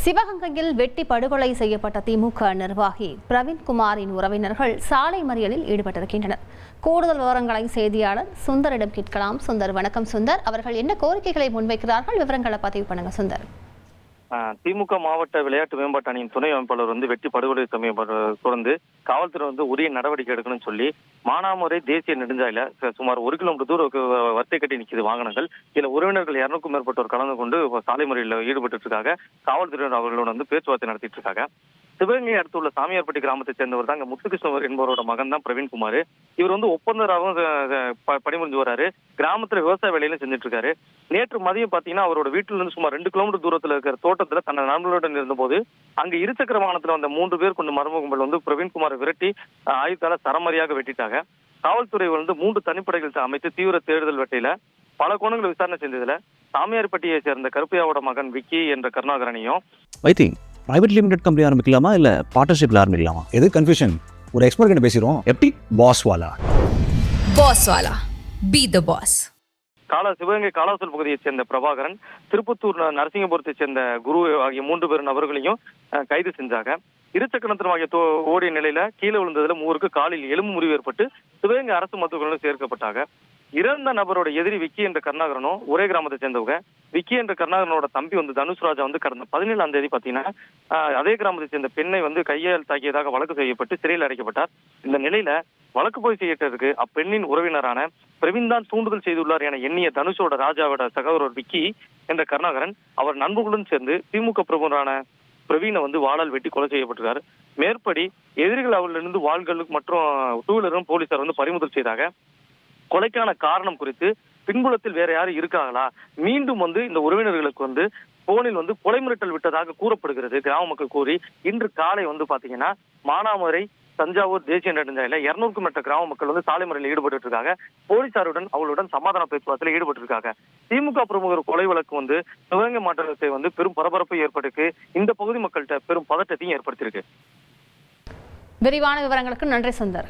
சிவகங்கையில் வெட்டி படுகொலை செய்யப்பட்ட திமுக நிர்வாகி பிரவீன்குமாரின் உறவினர்கள் சாலை மறியலில் ஈடுபட்டிருக்கின்றனர். கூடுதல் விவரங்களை செய்தியாளர் சுந்தரிடம் கேட்கலாம். சுந்தர், வணக்கம். சுந்தர், அவர்கள் என்ன கோரிக்கைகளை முன்வைக்கிறார்கள்? விவரங்களை பதிவு பண்ணுங்க சுந்தர். திமுக மாவட்ட விளையாட்டு மேம்பாட்டு அணியின் துணை அமைப்பாளர் வெட்டி படுகொலை தொடர்ந்து காவல்துறை உரிய நடவடிக்கை எடுக்கணும்னு சொல்லி மானாமரை தேசிய நெடுஞ்சாலையில சுமார் 1 கிலோமீட்டர் தூரம் வரிசை கட்டி நிற்கிது வாகனங்கள். இதுல உறவினர்கள் 200க்கும் மேற்பட்டோர் கலந்து கொண்டு சாலை மறியலில் ஈடுபட்டு இருக்காங்க. காவல்துறையினர் அவர்களோட பேச்சுவார்த்தை நடத்திட்டு இருக்காங்க. சிவகங்கை அடுத்துள்ள சாமியார்பட்டி கிராமத்தை சேர்ந்தவர் தான் முத்துகிருஷ்ணவர் என்பவரோட மகன் தான் பிரவீன்குமார். இவர் ஒப்பந்தராகவும் பணிபுரிஞ்சு வராரு. கிராமத்துல விவசாய வேலையிலும் செஞ்சுட்டு இருக்காரு. நேற்று மதியம் பாத்தீங்கன்னா அவரோட வீட்டில இருந்து சுமார் 2 கிலோமீட்டர் தூரத்துல இருக்கிற தோட்டத்துல தன்னை நண்பர்களுடன் இருந்தபோது அங்க இருசக்கர வாகனத்துல வந்த 3 பேர் கொண்டு மர்ம கும்பல் பிரவீன்குமாரை விரட்டி ஆயுத்தால சரமரியாக வெட்டிட்டாங்க. காவல்துறை 3 தனிப்படைகள் அமைத்து தீவிர தேடுதல் வேட்டையில பல கோணங்களை விசாரணை செஞ்சதுல சாமியார்பட்டியை சேர்ந்த கருப்பையாவோட மகன் விக்கி என்ற கருணாகரனையும் பிரைவேட் லிமிடெட் கம்பெனி ஆரம்பிக்கலாமா இல்ல பார்ட்னர்ஷிப்ல ஆரம்பிக்கலாமா? எது கன்ஃபியூஷன்? ஒரு எக்ஸ்பர்ட் கிட்ட பேசிரோம். எப்படி பாஸ்வாலா பி தி பாஸ். சிவகங்கை காலாசல் பகுதியைச் சேர்ந்த பிரபாகரன், திருப்பத்தூர் நரசிங்கபுரத்தை சேர்ந்த குரு ஆகிய 3 பேர் நபர்களையும் கைது செஞ்சாங்க. இருசக்கரத்திலும் ஆகிய ஓடிய நிலையில கீழே விழுந்ததுல 3 காலில் எலும்பு முறிவு ஏற்பட்டு சிவகங்கை அரசு மருத்துவமனையில் சேர்க்கப்பட்டாங்க. இறந்த நபரோட எதிரி விக்கி என்ற கருணாகரனும் ஒரே கிராமத்தை சேர்ந்தவங்க. விக்கி என்ற கருணாகரனோட தம்பி தனுஷ்ராஜா கடந்த 17ஆம் தேதி பாத்தீங்கன்னா அதே கிராமத்தை சேர்ந்த பெண்ணை கையால் தாக்கியதாக வழக்கு செய்யப்பட்டு சிறையில் அடைக்கப்பட்டார். இந்த நிலையில வழக்கு போய் செய்யறதுக்கு அப்பெண்ணின் உறவினரான பிரவீன் தான் தூண்டுதல் செய்துள்ளார் என எண்ணிய தனுஷோட ராஜாவோட சகோதரர் விக்கி என்ற கருணாகரன் அவர் நண்பர்களுடன் சேர்ந்து திமுக பிரமுகரான பிரவீனை வாளால் வெட்டி கொலை செய்யப்பட்டிருக்காரு. மேற்படி எதிரிகள் அவர்களிருந்து வாள்கள் மற்றும் 2 வீலரும் போலீசார் பறிமுதல் செய்தாங்க. கொலைக்கான காரணம் குறித்து பின்புலத்தில் வேற யாரும் இருக்காங்களா, மீண்டும் இந்த உறவினர்களுக்கு போனில் கொலை மிரட்டல் விட்டதாக கூறப்படுகிறது. கிராம மக்கள் கூறி இன்று காலை பாத்தீங்கன்னா மானாமரை தஞ்சாவூர் தேசிய நெடுஞ்சாலையில 200க்கும் மேற்பட்ட கிராம மக்கள் சாலை மறியலில் ஈடுபட்டு இருக்காங்க. போலீசாருடன் அவர்களுடன் சமாதான பேச்சுவார்த்தையில் ஈடுபட்டு இருக்காங்க. திமுக பிரமுகர் கொலை வழக்கு சிவகங்கை மாவட்டத்தை பெரும் பரபரப்பை ஏற்படுத்தி இந்த பகுதி மக்கள்கிட்ட பெரும் பதட்டத்தையும் ஏற்படுத்தியிருக்கு. விரிவான விவரங்களுக்கு நன்றி சுந்தர்.